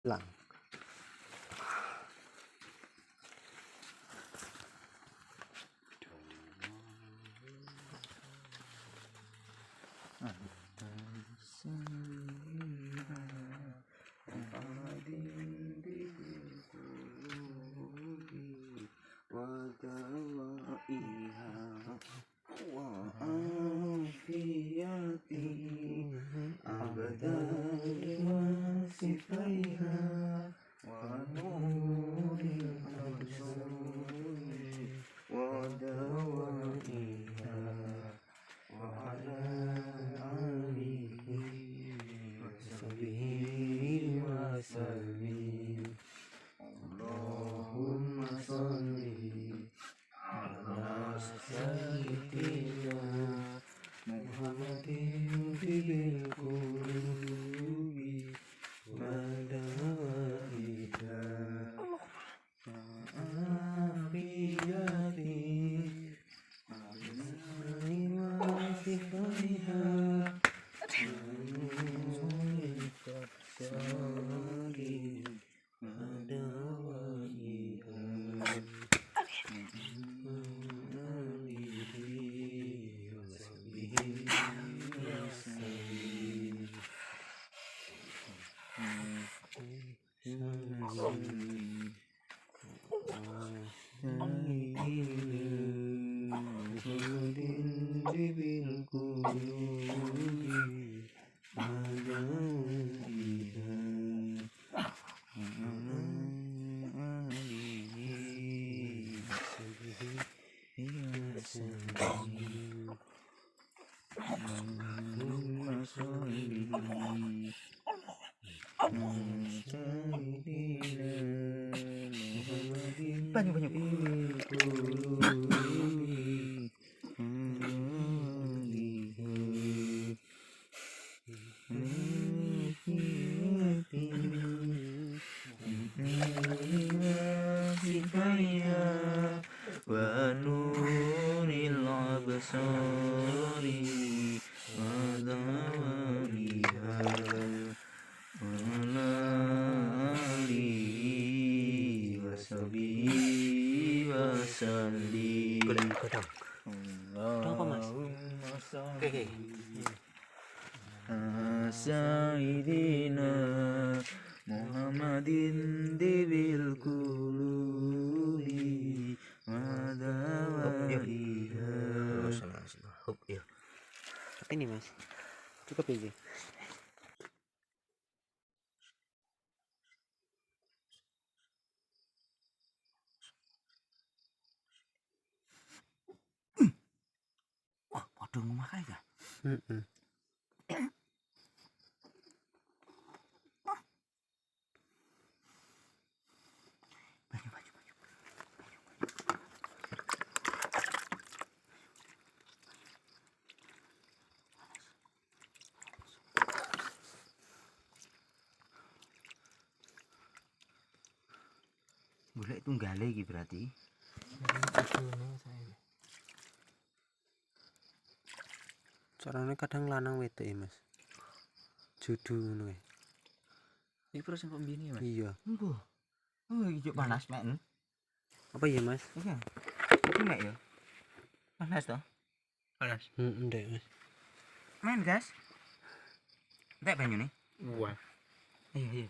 Lang. Allahumma sholli ala sayyidina Muhammadin fil qulubi madawaiha afiyati wa sifaiha banyak wa nuril absari wa dawaiha ala alihi wa sahbihi wa sallim. Allahumma sholli ala sayyidina Muhammadin bil qulubi madawaiha. Ini Mas. Cukup ini. Wah, padha ngomah ya. Golek tunggale iki berarti. Carane kadang lanang wedok ya Mas. Judu ngono ya. Iki proses pembini Mas. Iya. Engko. Oh, iki panas men. Apa ya Mas? Iya. Iki mek ya. Panas toh? Panas. Ndek Mas. Main gas. Entek banyune. Wah. Iya.